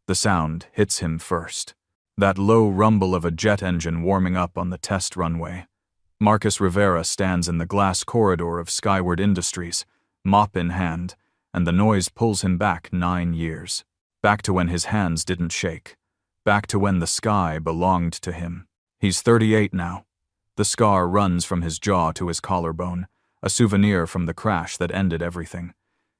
The sound hits him first. That low rumble of a jet engine warming up on the test runway. Marcus Rivera stands in the glass corridor of Skyward Industries, mop in hand, and the noise pulls him back 9 years. Back to when his hands didn't shake. Back to when the sky belonged to him. He's 38 now. The scar runs from his jaw to his collarbone, a souvenir from the crash that ended everything.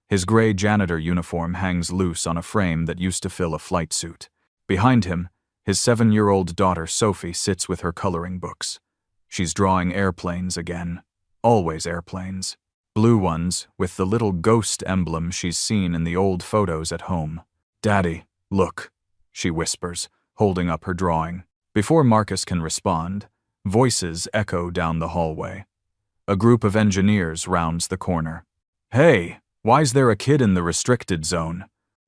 His gray janitor uniform hangs loose on a frame that used to fill a flight suit. Behind him, his 7-year-old daughter Sophie sits with her coloring books. She's drawing airplanes again. Always airplanes. Blue ones with the little ghost emblem she's seen in the old photos at home. "Daddy, look," she whispers, holding up her drawing. Before Marcus can respond, voices echo down the hallway. A group of engineers rounds the corner. "Hey, why's there a kid in the restricted zone?"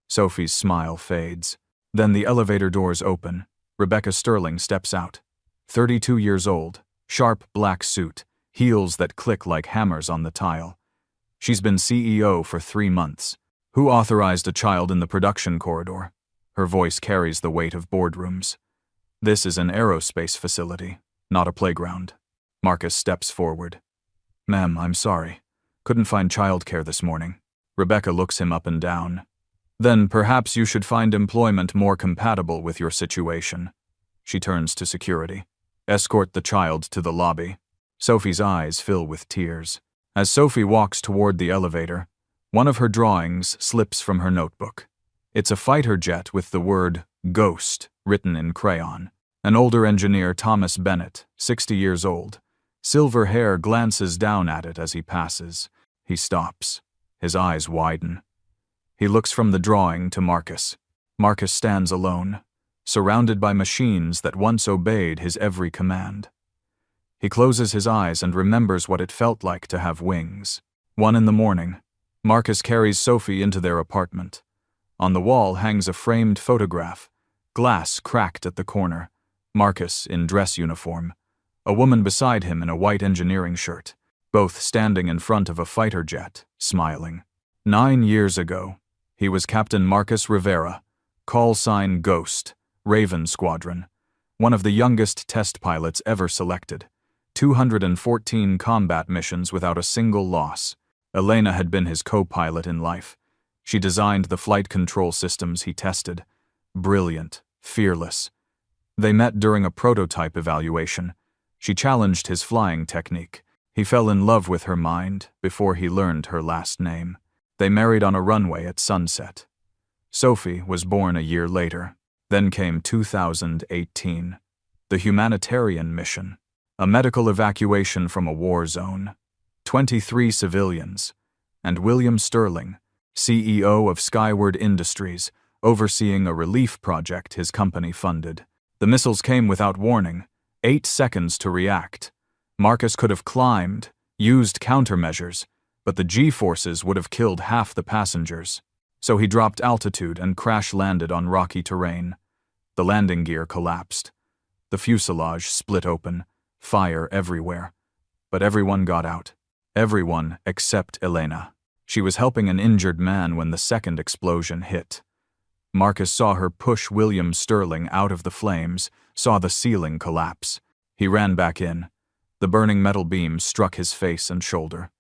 Sophie's smile fades. Then the elevator doors open. Rebecca Sterling steps out. 32 years old, sharp black suit, heels that click like hammers on the tile. She's been CEO for 3 months. Who authorized a child in the production corridor? Her voice carries the weight of boardrooms. This is an aerospace facility, not a playground. Marcus steps forward. "Ma'am, I'm sorry. Couldn't find childcare this morning." Rebecca looks him up and down. "Then perhaps you should find employment more compatible with your situation." She turns to security. "Escort the child to the lobby." Sophie's eyes fill with tears. As Sophie walks toward the elevator, one of her drawings slips from her notebook. It's a fighter jet with the word "Ghost" written in crayon. An older engineer, Thomas Bennett, 60 years old. Silver hair glances down at it as he passes. He stops. His eyes widen. He looks from the drawing to Marcus. Marcus stands alone, surrounded by machines that once obeyed his every command. He closes his eyes and remembers what it felt like to have wings. 1 in the morning, Marcus carries Sophie into their apartment. On the wall hangs a framed photograph, glass cracked at the corner. Marcus in dress uniform, a woman beside him in a white engineering shirt, both standing in front of a fighter jet, smiling. 9 years ago, he was Captain Marcus Rivera, call sign Ghost, Raven Squadron, one of the youngest test pilots ever selected. 214 combat missions without a single loss. Elena had been his co-pilot in life. She designed the flight control systems he tested. Brilliant, fearless. They met during a prototype evaluation. She challenged his flying technique. He fell in love with her mind before he learned her last name. They married on a runway at sunset. Sophie was born a year later. Then came 2018. The humanitarian mission. A medical evacuation from a war zone. 23 civilians. And William Sterling, CEO of Skyward Industries, overseeing a relief project his company funded. The missiles came without warning. 8 seconds to react. Marcus could have climbed, used countermeasures, but the G-forces would have killed half the passengers. So he dropped altitude and crash-landed on rocky terrain. The landing gear collapsed. The fuselage split open, fire everywhere. But everyone got out. Everyone except Elena. She was helping an injured man when the second explosion hit. Marcus saw her push William Sterling out of the flames, saw the ceiling collapse. He ran back in. The burning metal beam struck his face and shoulder.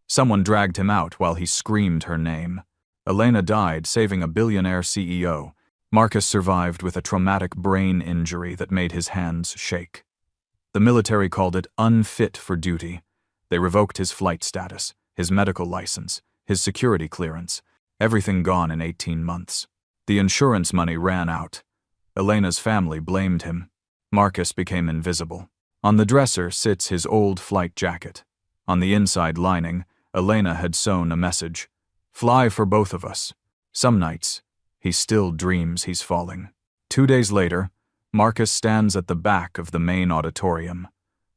Someone dragged him out while he screamed her name. Elena died, saving a billionaire CEO. Marcus survived with a traumatic brain injury that made his hands shake. The military called it unfit for duty. They revoked his flight status, his medical license, his security clearance. Everything gone in 18 months. The insurance money ran out. Elena's family blamed him. Marcus became invisible. On the dresser sits his old flight jacket. On the inside lining, Elena had sewn a message. "Fly for both of us." Some nights, he still dreams he's falling. 2 days later, Marcus stands at the back of the main auditorium.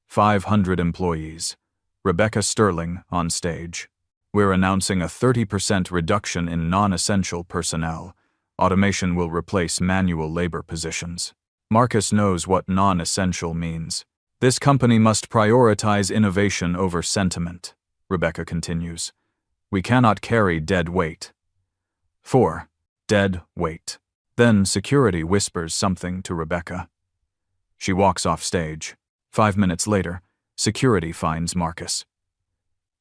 500 employees. Rebecca Sterling on stage. "We're announcing a 30% reduction in non-essential personnel. Automation will replace manual labor positions." Marcus knows what non-essential means. "This company must prioritize innovation over sentiment," Rebecca continues. "We cannot carry dead weight." 4. Dead weight. Then security whispers something to Rebecca. She walks off stage. 5 minutes later, security finds Marcus.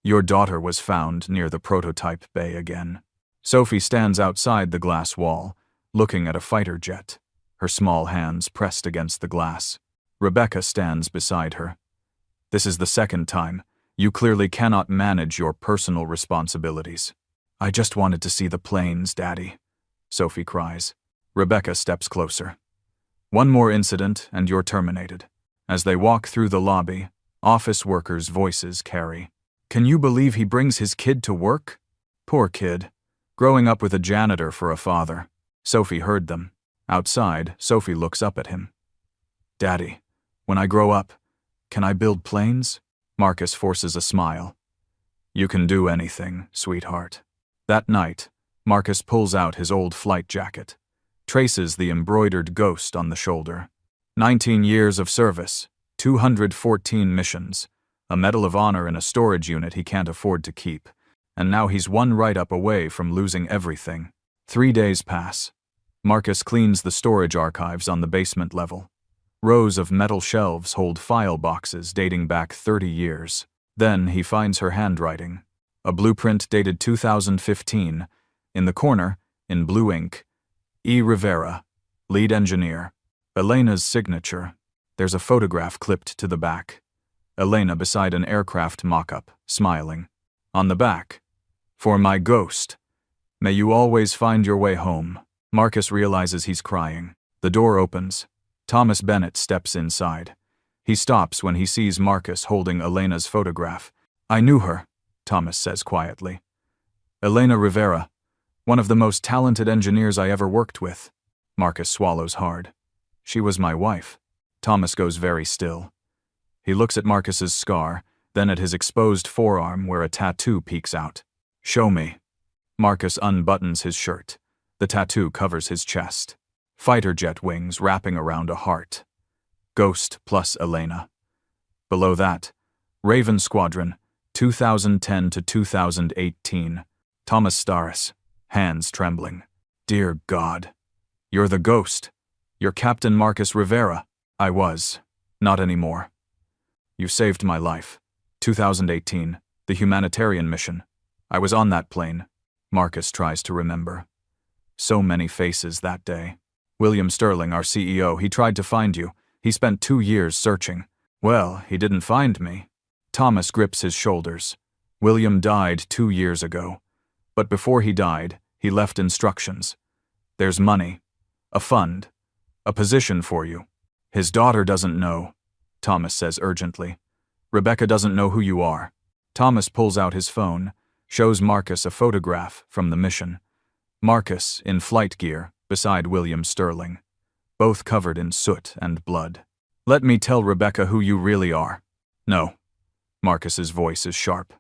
Your daughter was found near the prototype bay again. Sophie stands outside the glass wall, looking at a fighter jet, her small hands pressed against the glass. Rebecca stands beside her. This is the second time. You clearly cannot manage your personal responsibilities. I just wanted to see the planes, Daddy, Sophie cries. Rebecca steps closer. One more incident and you're terminated. As they walk through the lobby, office workers' voices carry. Can you believe he brings his kid to work? Poor kid. Growing up with a janitor for a father. Sophie heard them. Outside, Sophie looks up at him. Daddy, when I grow up, can I build planes? Marcus forces a smile. You can do anything, sweetheart. That night, Marcus pulls out his old flight jacket, traces the embroidered ghost on the shoulder. 19 years of service, 214 missions, a Medal of Honor in a storage unit he can't afford to keep, and now he's one write-up away from losing everything. 3 days pass. Marcus cleans the storage archives on the basement level. Rows of metal shelves hold file boxes dating back 30 years. Then he finds her handwriting. A blueprint dated 2015. In the corner, in blue ink, E. Rivera, lead engineer. Elena's signature. There's a photograph clipped to the back. Elena beside an aircraft mock-up, smiling. On the back, for my ghost. May you always find your way home. Marcus realizes he's crying. The door opens. Thomas Bennett steps inside. He stops when he sees Marcus holding Elena's photograph. I knew her, Thomas says quietly. Elena Rivera, one of the most talented engineers I ever worked with. Marcus swallows hard. She was my wife. Thomas goes very still. He looks at Marcus's scar, then at his exposed forearm where a tattoo peeks out. Show me. Marcus unbuttons his shirt. The tattoo covers his chest. Fighter jet wings wrapping around a heart. Ghost plus Elena. Below that, Raven Squadron, 2010 to 2018. Thomas Starris, hands trembling. Dear God. You're the ghost. You're Captain Marcus Rivera. I was. Not anymore. You saved my life. 2018, the humanitarian mission. I was on that plane. Marcus tries to remember. So many faces that day. William Sterling, our CEO, he tried to find you. He spent 2 years searching. Well, he didn't find me. Thomas grips his shoulders. William died 2 years ago. But before he died, he left instructions. There's money, a fund, a position for you. His daughter doesn't know, Thomas says urgently. Rebecca doesn't know who you are. Thomas pulls out his phone, shows Marcus a photograph from the mission. Marcus, in flight gear, beside William Sterling, both covered in soot and blood. Let me tell Rebecca who you really are. No. Marcus's voice is sharp.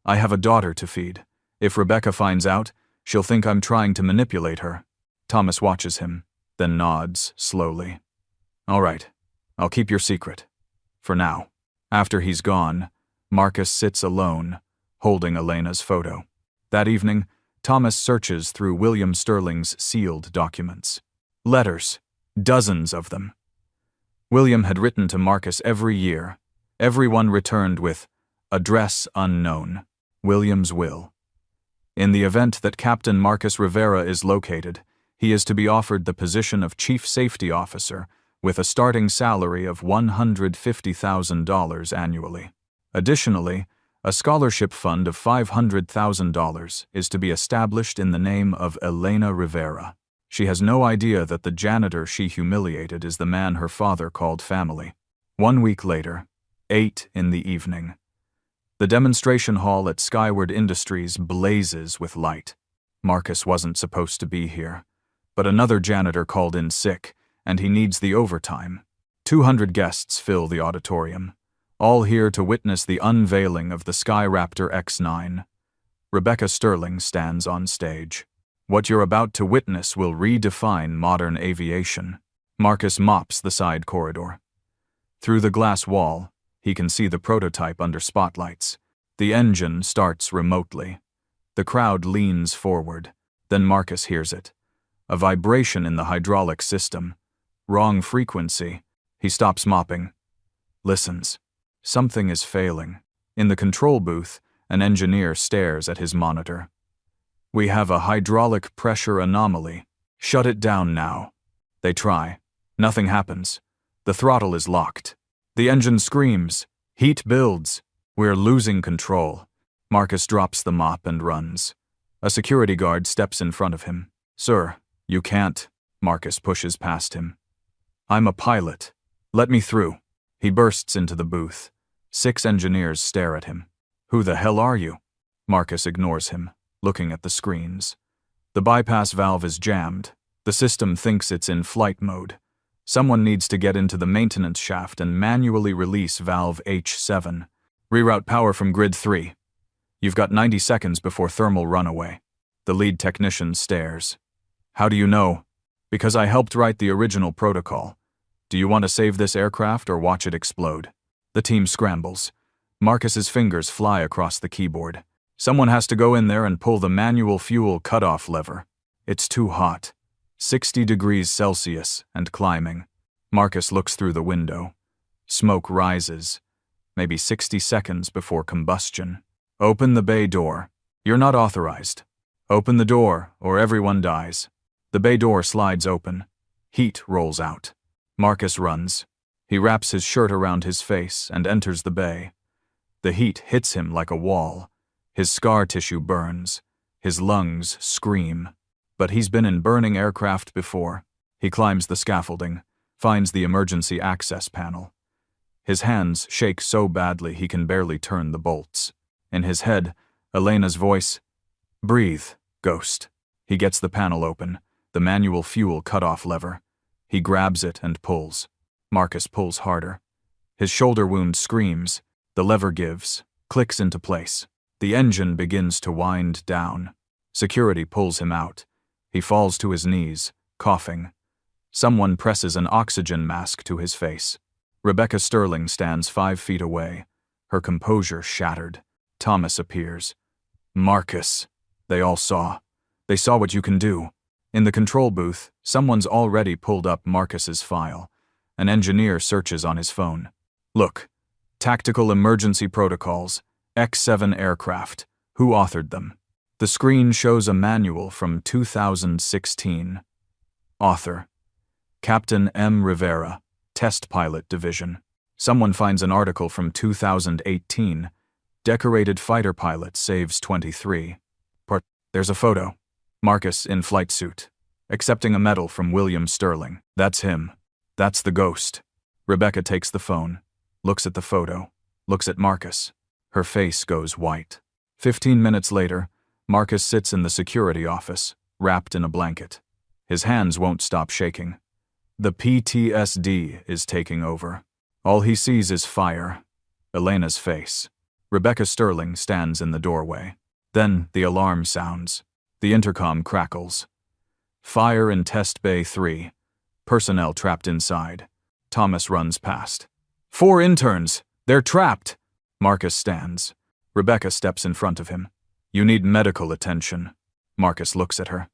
I have a daughter to feed. If Rebecca finds out, she'll think I'm trying to manipulate her. Thomas watches him, then nods slowly. All right, I'll keep your secret. For now. After he's gone, Marcus sits alone, holding Elena's photo. That evening, Thomas searches through William Sterling's sealed documents. Letters, dozens of them. William had written to Marcus every year. Everyone returned with, address unknown, William's will. In the event that Captain Marcus Rivera is located, he is to be offered the position of Chief Safety Officer with a starting salary of $150,000 annually. Additionally, a scholarship fund of $500,000 is to be established in the name of Elena Rivera. She has no idea that the janitor she humiliated is the man her father called family. 1 week later, 8 in the evening. The demonstration hall at Skyward Industries blazes with light. Marcus wasn't supposed to be here, but another janitor called in sick, and he needs the overtime. 200 guests fill the auditorium, all here to witness the unveiling of the Skyraptor X9. Rebecca Sterling stands on stage. What you're about to witness will redefine modern aviation. Marcus mops the side corridor. Through the glass wall, he can see the prototype under spotlights. The engine starts remotely. The crowd leans forward. Then Marcus hears it. A vibration in the hydraulic system. Wrong frequency. He stops mopping. Listens. Something is failing. In the control booth, an engineer stares at his monitor. We have a hydraulic pressure anomaly. Shut it down now. They try. Nothing happens. The throttle is locked. The engine screams. Heat builds. We're losing control. Marcus drops the mop and runs. A security guard steps in front of him. Sir, you can't. Marcus pushes past him. I'm a pilot. Let me through. He bursts into the booth. 6 engineers stare at him. Who the hell are you? Marcus ignores him, looking at the screens. The bypass valve is jammed. The system thinks it's in flight mode. Someone needs to get into the maintenance shaft and manually release valve H7. Reroute power from grid 3. You've got 90 seconds before thermal runaway. The lead technician stares. How do you know? Because I helped write the original protocol. Do you want to save this aircraft or watch it explode? The team scrambles. Marcus's fingers fly across the keyboard. Someone has to go in there and pull the manual fuel cutoff lever. It's too hot. 60 degrees Celsius and climbing. Marcus looks through the window. Smoke rises. Maybe 60 seconds before combustion. Open the bay door. You're not authorized. Open the door or everyone dies. The bay door slides open. Heat rolls out. Marcus runs. He wraps his shirt around his face and enters the bay. The heat hits him like a wall. His scar tissue burns. His lungs scream. But he's been in burning aircraft before. He climbs the scaffolding, finds the emergency access panel. His hands shake so badly he can barely turn the bolts. In his head, Elena's voice, "Breathe, Ghost." He gets the panel open, the manual fuel cutoff lever. He grabs it and pulls. Marcus pulls harder. His shoulder wound screams. The lever gives, clicks into place. The engine begins to wind down. Security pulls him out. He falls to his knees, coughing. Someone presses an oxygen mask to his face. Rebecca Sterling stands 5 feet away, her composure shattered. Thomas appears. Marcus. They all saw. They saw what you can do. In the control booth, someone's already pulled up Marcus's file. An engineer searches on his phone. Look. Tactical Emergency Protocols. X-7 aircraft. Who authored them? The screen shows a manual from 2016. Author. Captain M. Rivera, Test Pilot Division. Someone finds an article from 2018. Decorated fighter pilot saves 23. There's a photo. Marcus in flight suit, accepting a medal from William Sterling. That's him. That's the ghost. Rebecca takes the phone, looks at the photo, looks at Marcus. Her face goes white. 15 minutes later, Marcus sits in the security office, wrapped in a blanket. His hands won't stop shaking. The PTSD is taking over. All he sees is fire. Elena's face. Rebecca Sterling stands in the doorway. Then the alarm sounds. The intercom crackles. Fire in Test Bay 3. Personnel trapped inside. Thomas runs past. 4 interns! They're trapped! Marcus stands. Rebecca steps in front of him. You need medical attention. Marcus looks at her.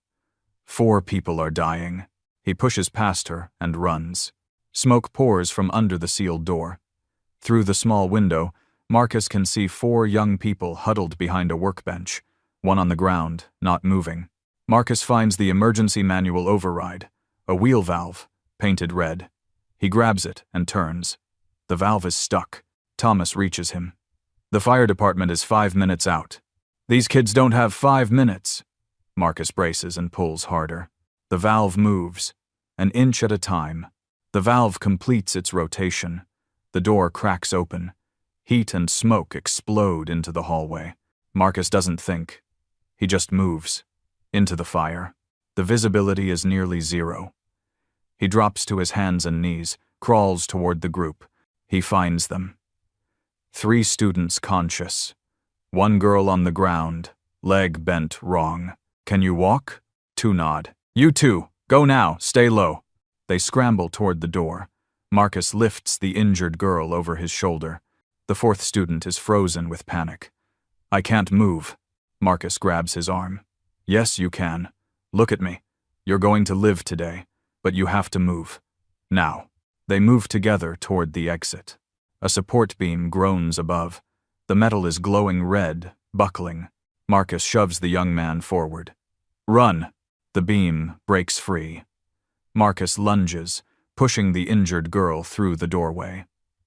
4 people are dying. He pushes past her and runs. Smoke pours from under the sealed door. Through the small window, Marcus can see 4 young people huddled behind a workbench, one on the ground, not moving. Marcus finds the emergency manual override, a wheel valve, painted red. He grabs it and turns. The valve is stuck. Thomas reaches him. The fire department is 5 minutes out. These kids don't have 5 minutes. Marcus braces and pulls harder. The valve moves, an inch at a time. The valve completes its rotation. The door cracks open. Heat and smoke explode into the hallway. Marcus doesn't think. He just moves. Into the fire. The visibility is nearly 0. He drops to his hands and knees, crawls toward the group. He finds them. 3 students conscious. 1 girl on the ground, leg bent wrong. Can you walk? 2 nod. You 2, go now, stay low. They scramble toward the door. Marcus lifts the injured girl over his shoulder. The 4th student is frozen with panic. I can't move. Marcus grabs his arm. Yes, you can. Look at me. You're going to live today, but you have to move. Now. They move together toward the exit. A support beam groans above. The metal is glowing red, buckling. Marcus shoves the young man forward. Run! The beam breaks free. Marcus lunges, pushing the injured girl through the doorway.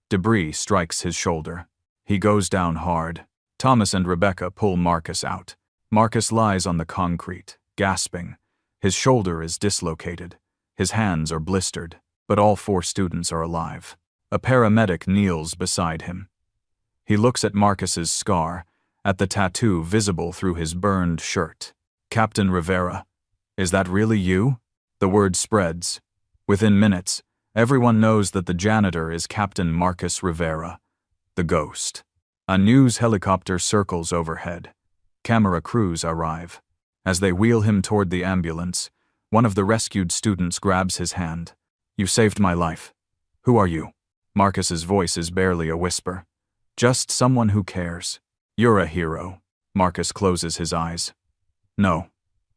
Debris strikes his shoulder. He goes down hard. Thomas and Rebecca pull Marcus out. Marcus lies on the concrete, gasping. His shoulder is dislocated. His hands are blistered, but all 4 students are alive. A paramedic kneels beside him. He looks at Marcus's scar, at the tattoo visible through his burned shirt. Captain Rivera, is that really you? The word spreads. Within minutes, everyone knows that the janitor is Captain Marcus Rivera, the ghost. A news helicopter circles overhead. Camera crews arrive. As they wheel him toward the ambulance, one of the rescued students grabs his hand. You saved my life. Who are you? Marcus's voice is barely a whisper. Just someone who cares. You're a hero. Marcus closes his eyes. No,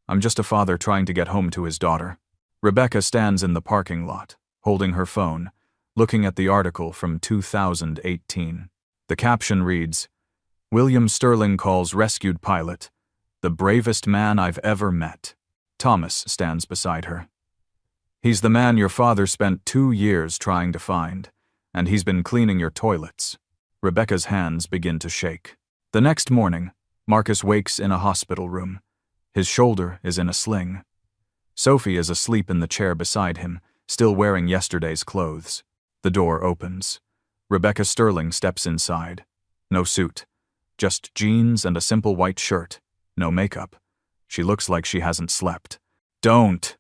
I'm just a father trying to get home to his daughter. Rebecca stands in the parking lot, holding her phone, looking at the article from 2018. The caption reads, William Sterling calls rescued pilot the bravest man I've ever met. Thomas stands beside her. He's the man your father spent 2 years trying to find, and he's been cleaning your toilets. Rebecca's hands begin to shake. The next morning, Marcus wakes in a hospital room. His shoulder is in a sling. Sophie is asleep in the chair beside him, still wearing yesterday's clothes. The door opens. Rebecca Sterling steps inside. No suit. Just jeans and a simple white shirt. No makeup. She looks like she hasn't slept. Don't,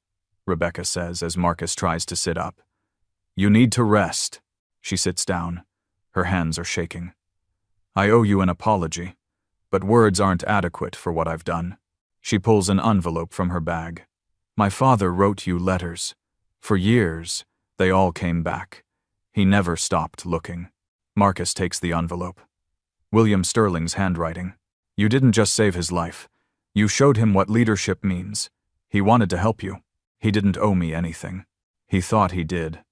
Rebecca says as Marcus tries to sit up. You need to rest. She sits down. Her hands are shaking. I owe you an apology, but words aren't adequate for what I've done. She pulls an envelope from her bag. My father wrote you letters. For years, they all came back. He never stopped looking. Marcus takes the envelope. William Sterling's handwriting. You didn't just save his life. You showed him what leadership means. He wanted to help you. He didn't owe me anything. He thought he did,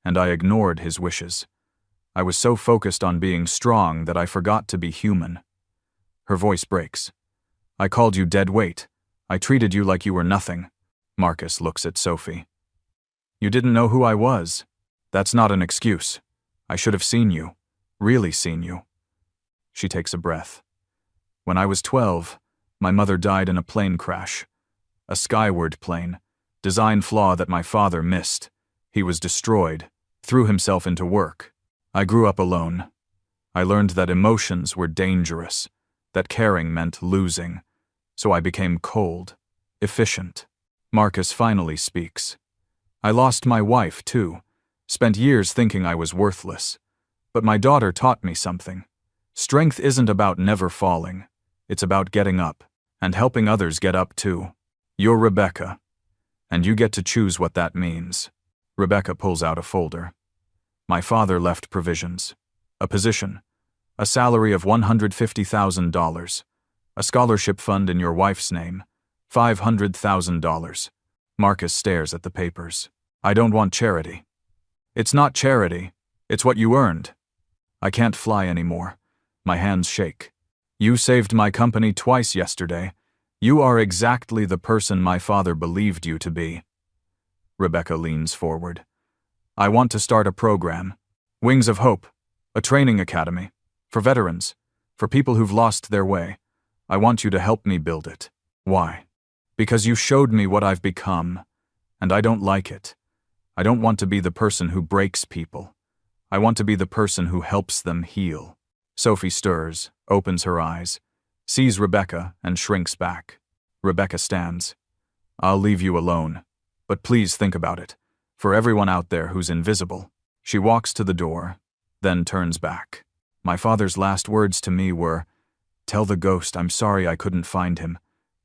and I ignored his wishes. I was so focused on being strong that I forgot to be human. Her voice breaks. I called you dead weight. I treated you like you were nothing. Marcus looks at Sophie. You didn't know who I was. That's not an excuse. I should have seen you. Really seen you. She takes a breath. When I was 12, my mother died in a plane crash. A skyward plane. Design flaw that my father missed. He was destroyed. Threw himself into work. I grew up alone. I learned that emotions were dangerous. That caring meant losing. So I became cold. Efficient. Marcus finally speaks. I lost my wife, too. Spent years thinking I was worthless. But my daughter taught me something. Strength isn't about never falling. It's about getting up, and helping others get up too. You're Rebecca, and you get to choose what that means. Rebecca pulls out a folder. My father left provisions. A position. A salary of $150,000. A scholarship fund in your wife's name. $500,000. Marcus stares at the papers. I don't want charity. It's not charity. It's what you earned. I can't fly anymore. My hands shake. You saved my company twice yesterday. You are exactly the person my father believed you to be. Rebecca leans forward. I want to start a program. Wings of Hope. A training academy. For veterans. For people who've lost their way. I want you to help me build it. Why? Because you showed me what I've become. And I don't like it. I don't want to be the person who breaks people. I want to be the person who helps them heal. Sophie stirs, opens her eyes, sees Rebecca, and shrinks back. Rebecca stands. I'll leave you alone, but please think about it. For everyone out there who's invisible. She walks to the door, then turns back. My father's last words to me were, tell the ghost I'm sorry I couldn't find him.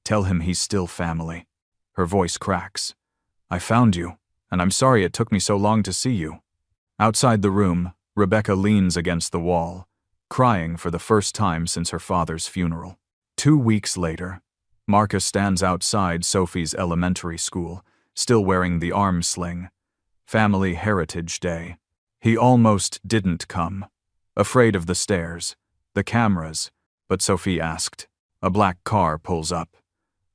Tell him he's still family. Her voice cracks. I found you, and I'm sorry it took me so long to see you. Outside the room, Rebecca leans against the wall, crying for the first time since her father's funeral. 2 weeks later, Marcus stands outside Sophie's elementary school, still wearing the arm sling. Family Heritage Day. He almost didn't come. Afraid of the stairs, the cameras, but Sophie asked. A black car pulls up.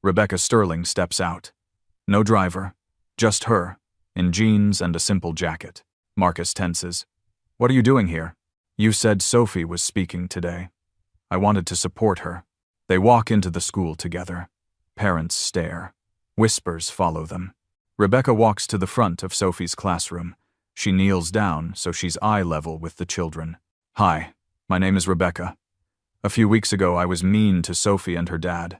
Rebecca Sterling steps out. No driver, just her, in jeans and a simple jacket. Marcus tenses. What are you doing here? You said Sophie was speaking today. I wanted to support her. They walk into the school together. Parents stare. Whispers follow them. Rebecca walks to the front of Sophie's classroom. She kneels down so she's eye level with the children. Hi, my name is Rebecca. A few weeks ago I was mean to Sophie and her dad.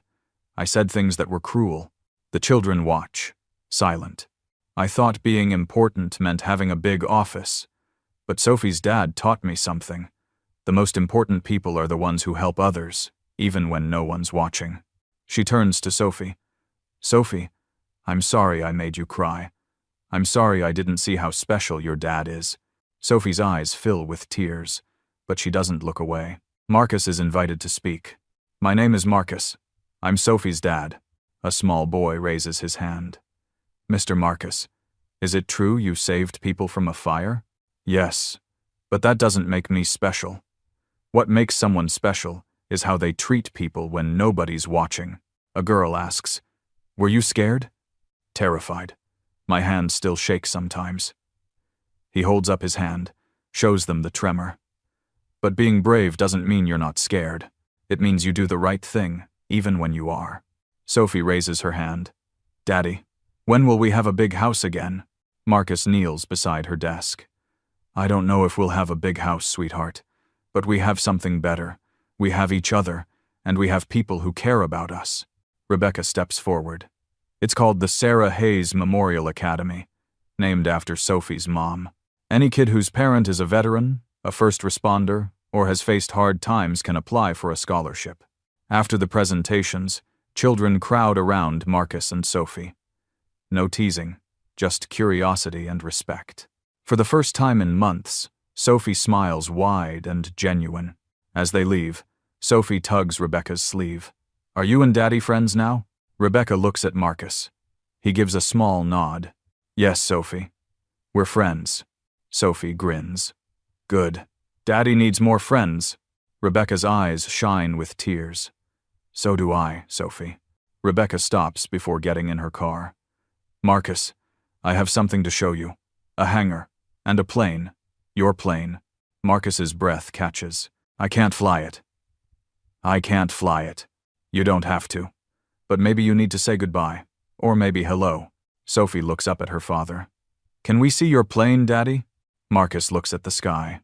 I said things that were cruel. The children watch, silent. I thought being important meant having a big office. But Sophie's dad taught me something. The most important people are the ones who help others, even when no one's watching. She turns to Sophie. Sophie, I'm sorry I made you cry. I'm sorry I didn't see how special your dad is. Sophie's eyes fill with tears, but she doesn't look away. Marcus is invited to speak. My name is Marcus. I'm Sophie's dad. A small boy raises his hand. Mr. Marcus, is it true you saved people from a fire? Yes, but that doesn't make me special. What makes someone special is how they treat people when nobody's watching. A girl asks, Were you scared? Terrified. My hands still shake sometimes. He holds up his hand, shows them the tremor. But being brave doesn't mean you're not scared. It means you do the right thing, even when you are. Sophie raises her hand. Daddy, when will we have a big house again? Marcus kneels beside her desk. I don't know if we'll have a big house, sweetheart. But we have something better. We have each other, and we have people who care about us. Rebecca steps forward. It's called the Sarah Hayes Memorial Academy, named after Sophie's mom. Any kid whose parent is a veteran, a first responder, or has faced hard times can apply for a scholarship. After the presentations, children crowd around Marcus and Sophie. No teasing, just curiosity and respect. For the first time in months, Sophie smiles wide and genuine. As they leave, Sophie tugs Rebecca's sleeve. Are you and Daddy friends now? Rebecca looks at Marcus. He gives a small nod. Yes, Sophie. We're friends. Sophie grins. Good. Daddy needs more friends. Rebecca's eyes shine with tears. So do I, Sophie. Rebecca stops before getting in her car. Marcus, I have something to show you. A hangar. And a plane. Your plane. Marcus's breath catches. I can't fly it. I can't fly it. You don't have to. But maybe you need to say goodbye. Or maybe hello. Sophie looks up at her father. Can we see your plane, Daddy? Marcus looks at the sky.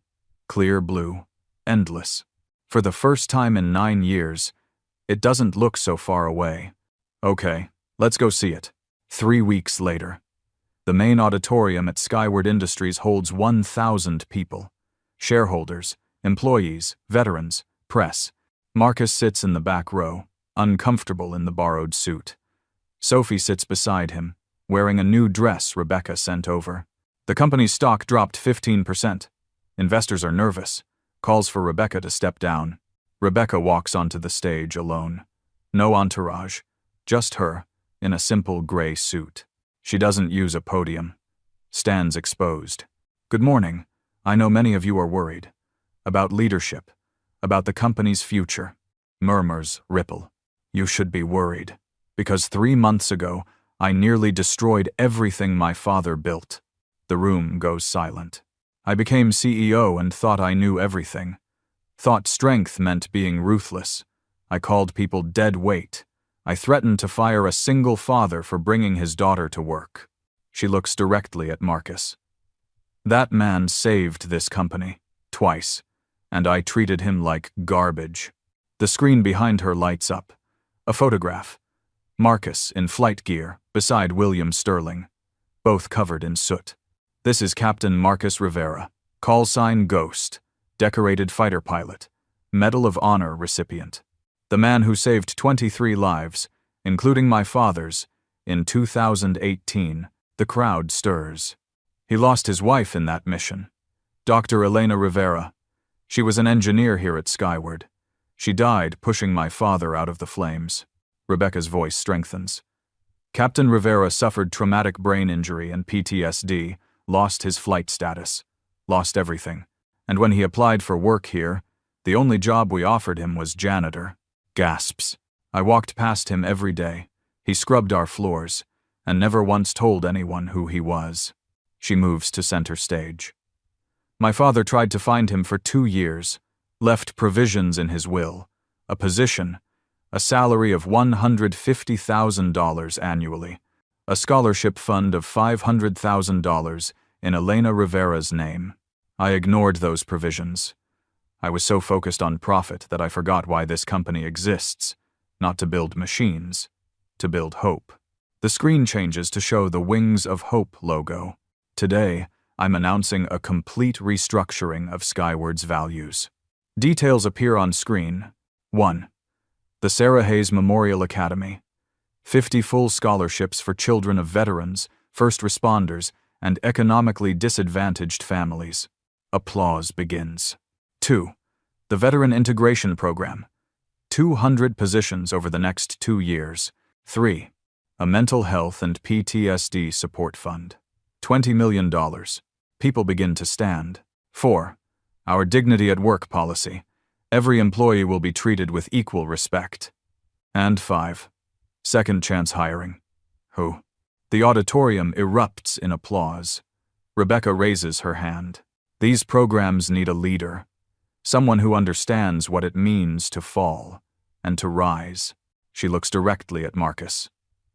Clear blue. Endless. For the first time in 9 years, it doesn't look so far away. Okay, let's go see it. 3 weeks later. The main auditorium at Skyward Industries holds 1,000 people. Shareholders, employees, veterans, press. Marcus sits in the back row, uncomfortable in the borrowed suit. Sophie sits beside him, wearing a new dress Rebecca sent over. The company's stock dropped 15%. Investors are nervous. Calls for Rebecca to step down. Rebecca walks onto the stage alone. No entourage, just her, in a simple gray suit. She doesn't use a podium. Stands exposed. Good morning. I know many of you are worried. About leadership. About the company's future. Murmurs ripple. You should be worried. Because 3 months ago, I nearly destroyed everything my father built. The room goes silent. I became CEO and thought I knew everything. Thought strength meant being ruthless. I called people dead weight. I threatened to fire a single father for bringing his daughter to work. She looks directly at Marcus. That man saved this company, twice, and I treated him like garbage. The screen behind her lights up. A photograph. Marcus in flight gear, beside William Sterling, both covered in soot. This is Captain Marcus Rivera, call sign Ghost, decorated fighter pilot, Medal of Honor recipient. The man who saved 23 lives, including my father's, in 2018. The crowd stirs. He lost his wife in that mission. Dr. Elena Rivera. She was an engineer here at Skyward. She died pushing my father out of the flames. Rebecca's voice strengthens. Captain Rivera suffered traumatic brain injury and PTSD, lost his flight status, lost everything. And when he applied for work here, the only job we offered him was janitor. Gasps. I walked past him every day. He scrubbed our floors, and never once told anyone who he was. She moves to center stage. My father tried to find him for 2 years, left provisions in his will, a position, a salary of $150,000 annually, a scholarship fund of $500,000 in Elena Rivera's name. I ignored those provisions. I was so focused on profit that I forgot why this company exists, not to build machines, to build hope. The screen changes to show the Wings of Hope logo. Today, I'm announcing a complete restructuring of Skyward's values. Details appear on screen. 1. The Sarah Hayes Memorial Academy. 50 full scholarships for children of veterans, first responders, and economically disadvantaged families. Applause begins. 2. The Veteran Integration Program. 200 positions over the next 2 years. 3. A Mental Health and PTSD Support Fund. $20 million. People begin to stand. 4. Our Dignity at Work policy. Every employee will be treated with equal respect. And 5. Second chance hiring. Who? The auditorium erupts in applause. Rebecca raises her hand. These programs need a leader. Someone who understands what it means to fall and to rise. She looks directly at Marcus.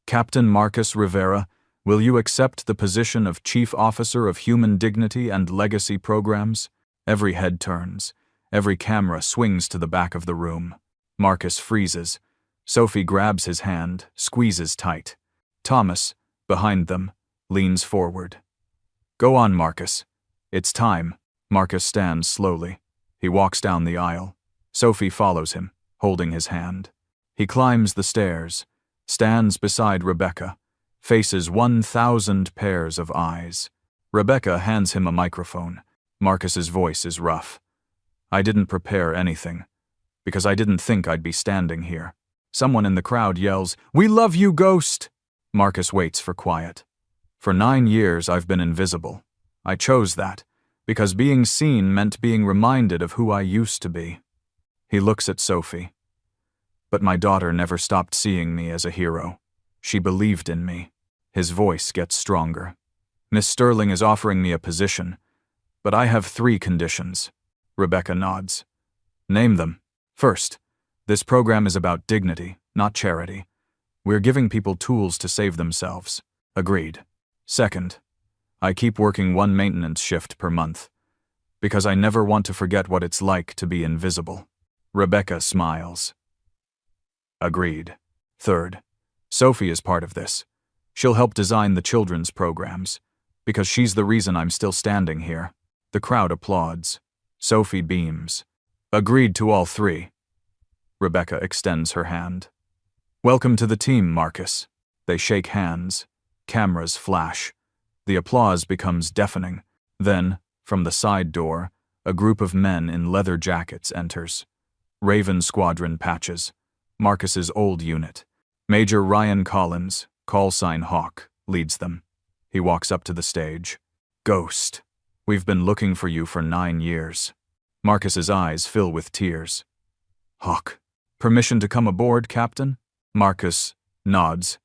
Captain Marcus Rivera, will you accept the position of Chief Officer of Human Dignity and Legacy Programs? Every head turns. Every camera swings to the back of the room. Marcus freezes. Sophie grabs his hand, squeezes tight. Thomas, behind them, leans forward. Go on, Marcus. It's time. Marcus stands slowly. He walks down the aisle. Sophie follows him, holding his hand. He climbs the stairs, stands beside Rebecca, faces 1,000 pairs of eyes. Rebecca hands him a microphone. Marcus's voice is rough. I didn't prepare anything, because I didn't think I'd be standing here. Someone in the crowd yells, "We love you, Ghost!" Marcus waits for quiet. For 9 years I've been invisible. I chose that, because being seen meant being reminded of who I used to be. He looks at Sophie. But my daughter never stopped seeing me as a hero. She believed in me. His voice gets stronger. Miss Sterling is offering me a position, but I have 3 conditions. Rebecca nods. Name them. First, this program is about dignity, not charity. We're giving people tools to save themselves. Agreed. Second, I keep working 1 maintenance shift per month, because I never want to forget what it's like to be invisible. Rebecca smiles. Agreed. Third, Sophie is part of this. She'll help design the children's programs, because she's the reason I'm still standing here. The crowd applauds. Sophie beams. Agreed to all 3. Rebecca extends her hand. Welcome to the team, Marcus. They shake hands. Cameras flash. The applause becomes deafening. Then, from the side door, a group of men in leather jackets enters. Raven Squadron patches. Marcus's old unit. Major Ryan Collins, callsign Hawk, leads them. He walks up to the stage. Ghost, we've been looking for you for 9 years. Marcus's eyes fill with tears. Hawk, permission to come aboard, Captain? Marcus nods.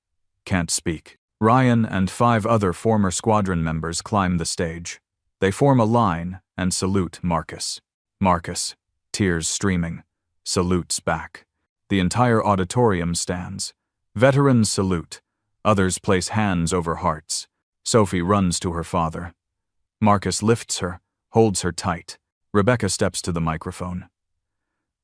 Can't speak. Ryan and 5 other former squadron members climb the stage. They form a line and salute Marcus. Marcus, tears streaming, salutes back. The entire auditorium stands. Veterans salute. Others place hands over hearts. Sophie runs to her father. Marcus lifts her, holds her tight. Rebecca steps to the microphone.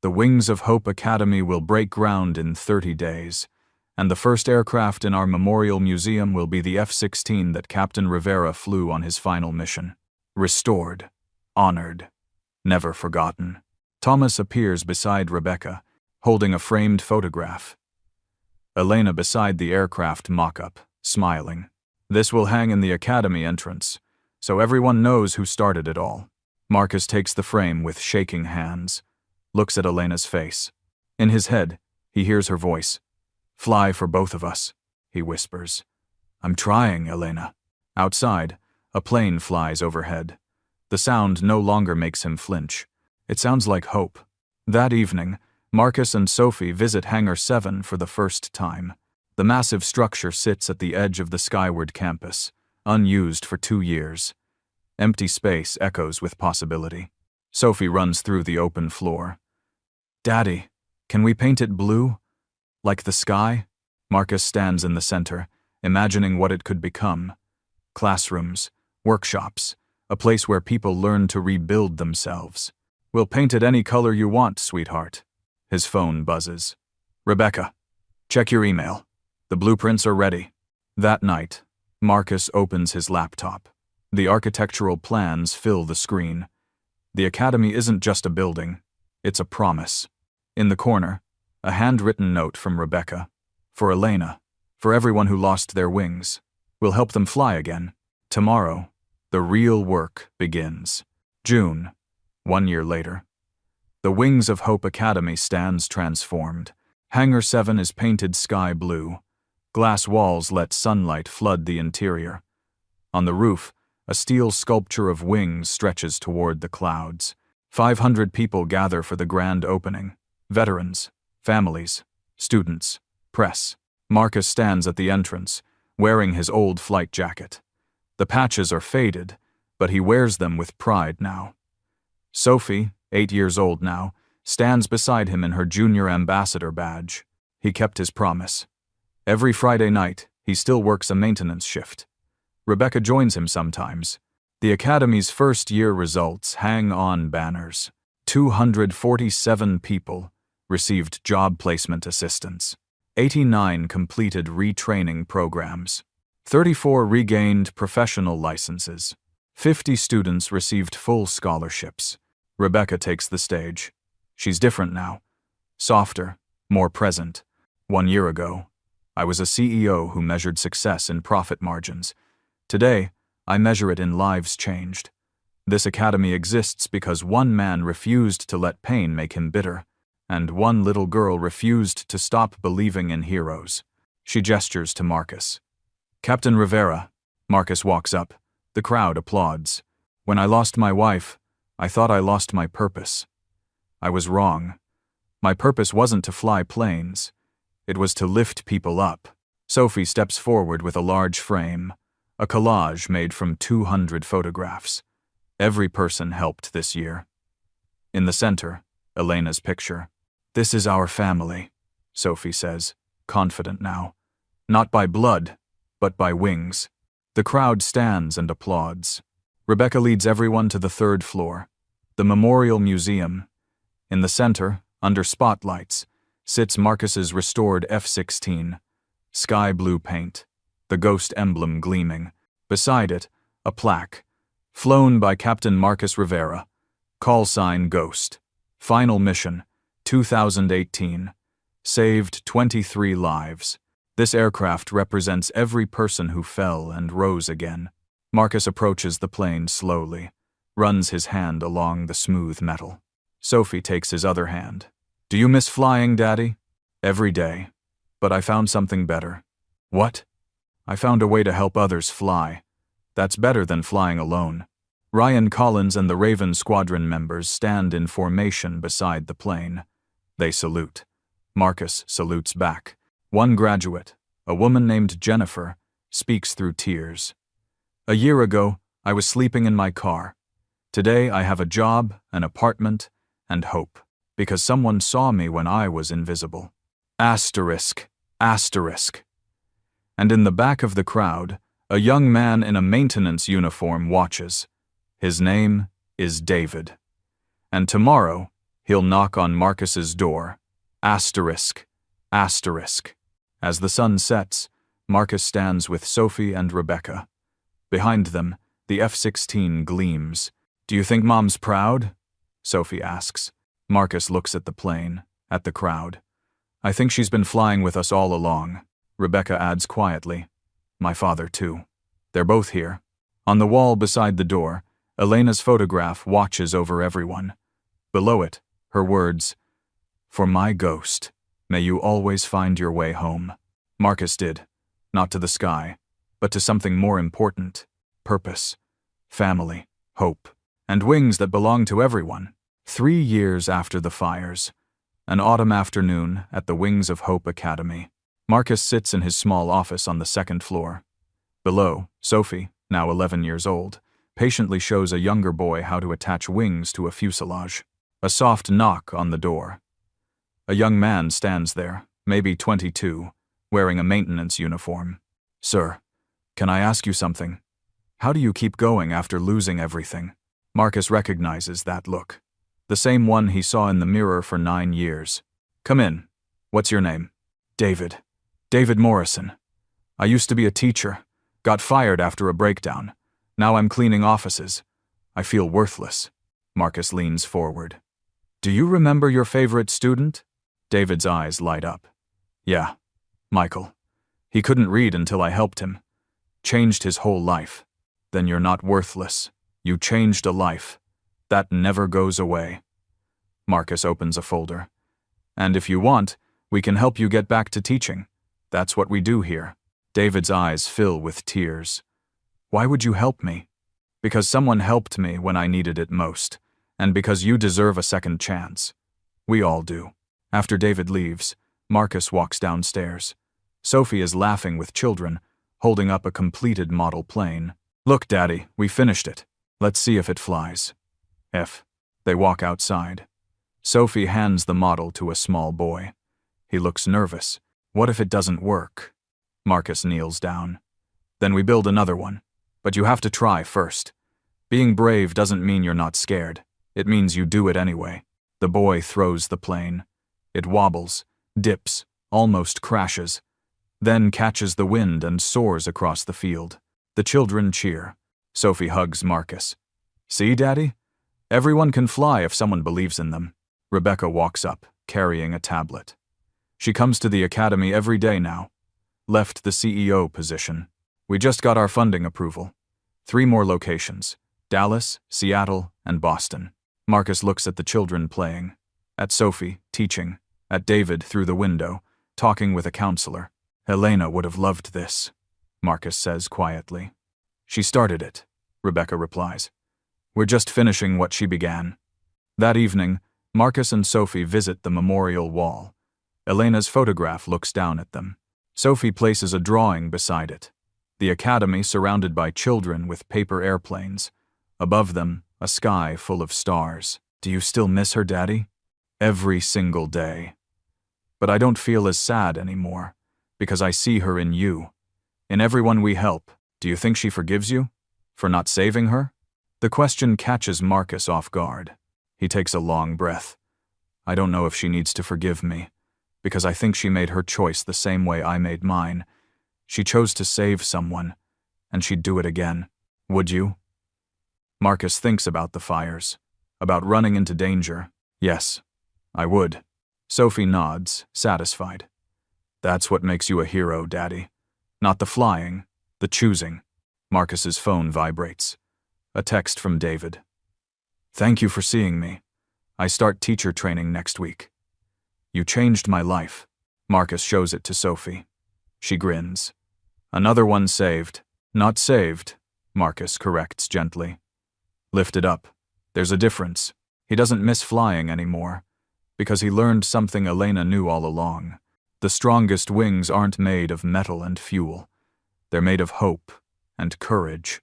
The Wings of Hope Academy will break ground in 30 days, and the first aircraft in our memorial museum will be the F-16 that Captain Rivera flew on his final mission. Restored, honored, never forgotten. Thomas appears beside Rebecca, holding a framed photograph. Elena beside the aircraft mock-up, smiling. This will hang in the academy entrance, so everyone knows who started it all. Marcus takes the frame with shaking hands, looks at Elena's face. In his head, he hears her voice. Fly for both of us. he whispers. I'm trying, Elena. Outside, a plane flies overhead. The sound no longer makes him flinch. It sounds like hope. That evening, Marcus and Sophie visit Hangar 7 for the first time. The massive structure sits at the edge of the Skyward campus, unused for 2 years. Empty space echoes with possibility. Sophie runs through the open floor. Daddy, can we paint it blue? Like the sky? Marcus stands in the center, imagining what it could become. Classrooms, workshops, a place where people learn to rebuild themselves. We'll paint it any color you want, sweetheart. His phone buzzes. Rebecca, check your email. The blueprints are ready. That night, Marcus opens his laptop. The architectural plans fill the screen. The academy isn't just a building, it's a promise. In the corner, a handwritten note from Rebecca. For Elena, for everyone who lost their wings. We'll help them fly again. Tomorrow, the real work begins. June, 1 year later. The Wings of Hope Academy stands transformed. Hangar 7 is painted sky blue. Glass walls let sunlight flood the interior. On the roof, a steel sculpture of wings stretches toward the clouds. 500 people gather for the grand opening. Veterans, families, students, press. Marcus stands at the entrance, wearing his old flight jacket. The patches are faded, but he wears them with pride now. Sophie, 8 years old now, stands beside him in her junior ambassador badge. He kept his promise. Every Friday night, he still works a maintenance shift. Rebecca joins him sometimes. The Academy's first-year results hang on banners. 247 people received job placement assistance. 89 completed retraining programs. 34 regained professional licenses. 50 students received full scholarships. Rebecca takes the stage. She's different now. Softer, more present. 1 year ago, I was a CEO who measured success in profit margins. Today, I measure it in lives changed. This academy exists because one man refused to let pain make him bitter, and one little girl refused to stop believing in heroes. She gestures to Marcus. Captain Rivera. Marcus walks up. The crowd applauds. When I lost my wife, I thought I lost my purpose. I was wrong. My purpose wasn't to fly planes. It was to lift people up. Sophie steps forward with a large frame, a collage made from 200 photographs. Every person helped this year. In the center, Elena's picture. This is our family, Sophie says, confident now. Not by blood, but by wings. The crowd stands and applauds. Rebecca leads everyone to the 3rd floor, the Memorial Museum. In the center, under spotlights, sits Marcus's restored F-16, sky blue paint, the ghost emblem gleaming. Beside it, a plaque, flown by Captain Marcus Rivera, call sign Ghost, final mission, 2018, saved 23 lives. This aircraft represents every person who fell and rose again. Marcus approaches the plane slowly, runs his hand along the smooth metal. Sophie takes his other hand. Do you miss flying, Daddy? Every day. But I found something better. What? I found a way to help others fly. That's better than flying alone. Ryan Collins and the Raven Squadron members stand in formation beside the plane. They salute. Marcus salutes back. One graduate, a woman named Janitor, speaks through tears. A year ago, I was sleeping in my car. Today I have a job, an apartment, and hope, because someone saw me when I was invisible. Asterisk, asterisk. And in the back of the crowd, a young man in a maintenance uniform watches. His name is David. And tomorrow, he'll knock on Marcus's door. Asterisk, asterisk. As the sun sets, Marcus stands with Sophie and Rebecca. Behind them, the F-16 gleams. Do you think Mom's proud? Sophie asks. Marcus looks at the plane, at the crowd. I think she's been flying with us all along. Rebecca adds quietly. My father, too. They're both here. On the wall beside the door, Elena's photograph watches over everyone. Below it, her words, For my ghost, may you always find your way home. Marcus did. not to the sky, but to something more important: purpose, family, hope, and wings that belong to everyone. 3 years after the fires, an autumn afternoon at the Wings of Hope Academy. Marcus sits in his small office on the 2nd floor. Below, Sophie, now 11 years old, patiently shows a younger boy how to attach wings to a fuselage. A soft knock on the door. A young man stands there, maybe 22, wearing a maintenance uniform. "Sir, can I ask you something? How do you keep going after losing everything?" Marcus recognizes that look. The same one he saw in the mirror for 9 years. "Come in. What's your name?" "David. David Morrison. I used to be a teacher. Got fired after a breakdown. Now I'm cleaning offices. I feel worthless." Marcus leans forward. "Do you remember your favorite student?" David's eyes light up. "Yeah, Michael. He couldn't read until I helped him. Changed his whole life." "Then you're not worthless. You changed a life. That never goes away." Marcus opens a folder. "And if you want, we can help you get back to teaching. That's what we do here." David's eyes fill with tears. "Why would you help me?" "Because someone helped me when I needed it most, and because you deserve a second chance. We all do." After David leaves, Marcus walks downstairs. Sophie is laughing with children, holding up a completed model plane. "Look, Daddy, we finished it. Let's see if it flies." They walk outside. Sophie hands the model to a small boy. He looks nervous. "What if it doesn't work?" Marcus kneels down. "Then we build another one. But you have to try first. Being brave doesn't mean you're not scared. It means you do it anyway." The boy throws the plane. It wobbles, dips, almost crashes, then catches the wind and soars across the field. The children cheer. Sophie hugs Marcus. "See, Daddy? Everyone can fly if someone believes in them." Rebecca walks up, carrying a tablet. She comes to the academy every day now. Left the CEO position. "We just got our funding approval. 3 more locations: Dallas, Seattle, and Boston." Marcus looks at the children playing, at Sophie, teaching, at David through the window, talking with a counselor. "Elena would have loved this," Marcus says quietly. "She started it," Rebecca replies. "We're just finishing what she began." That evening, Marcus and Sophie visit the memorial wall. Elena's photograph looks down at them. Sophie places a drawing beside it. The academy surrounded by children with paper airplanes. Above them, a sky full of stars. "Do you still miss her, Daddy?" "Every single day. But I don't feel as sad anymore, because I see her in you, in everyone we help." "Do you think she forgives you? For not saving her?" The question catches Marcus off guard. He takes a long breath. "I don't know if she needs to forgive me, because I think she made her choice the same way I made mine. She chose to save someone, and she'd do it again. Would you?" Marcus thinks about the fires, about running into danger. "Yes, I would." Sophie nods, satisfied. "That's what makes you a hero, Daddy. Not the flying, the choosing." Marcus's phone vibrates. A text from David. "Thank you for seeing me. I start teacher training next week. You changed my life." Marcus shows it to Sophie. She grins. "Another one saved." "Not saved," Marcus corrects gently. "Lifted up. There's a difference. He doesn't miss flying anymore, because he learned something Elena knew all along. The strongest wings aren't made of metal and fuel. They're made of hope and courage,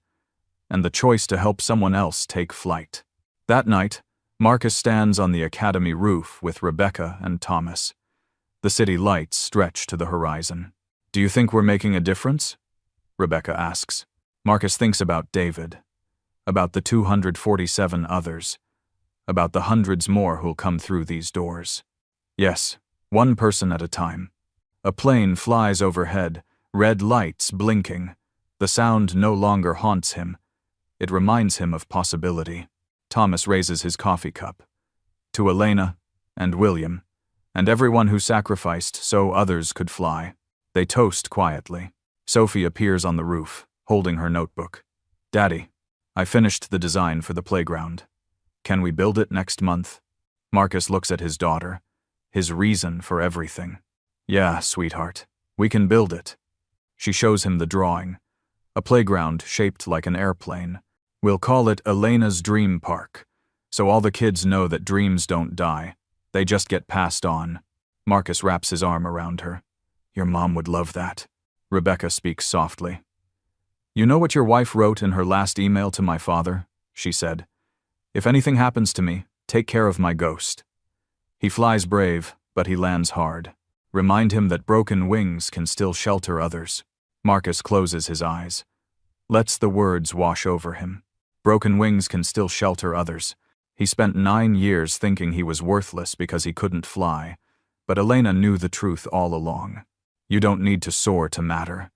and the choice to help someone else take flight." That night, Marcus stands on the academy roof with Rebecca and Thomas. The city lights stretch to the horizon. "Do you think we're making a difference?" Rebecca asks. Marcus thinks about David, about the 247 others, about the hundreds more who'll come through these doors. "Yes, one person at a time." A plane flies overhead, red lights blinking. The sound no longer haunts him. It reminds him of possibility. Thomas raises his coffee cup. "To Elena and William, and everyone who sacrificed so others could fly." They toast quietly. Sophie appears on the roof, holding her notebook. "Daddy, I finished the design for the playground. Can we build it next month?" Marcus looks at his daughter, his reason for everything. "Yeah, sweetheart, we can build it. She shows him the drawing. A playground shaped like an airplane. We'll call it Elena's Dream Park, so all the kids know that dreams don't die. They just get passed on. Marcus wraps his arm around her. Your mom would love that. Rebecca speaks softly. You know what your wife wrote in her last email to my father? She said. If anything happens to me, take care of my ghost. He flies brave, but he lands hard. Remind him that broken wings can still shelter others. Marcus closes his eyes. Lets the words wash over him. Broken wings can still shelter others. He spent 9 years thinking he was worthless because he couldn't fly, but Elena knew the truth all along. You don't need to soar to matter.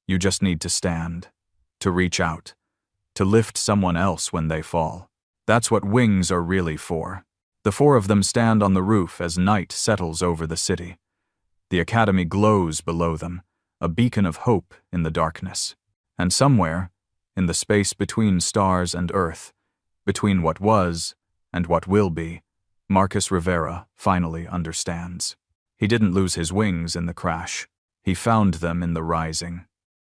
You just need to stand, to reach out, to lift someone else when they fall. That's what wings are really for. The 4 of them stand on the roof as night settles over the city. The academy glows below them, a beacon of hope in the darkness. And somewhere, in the space between stars and earth, between what was and what will be, Marcus Rivera finally understands. He didn't lose his wings in the crash. He found them in the rising.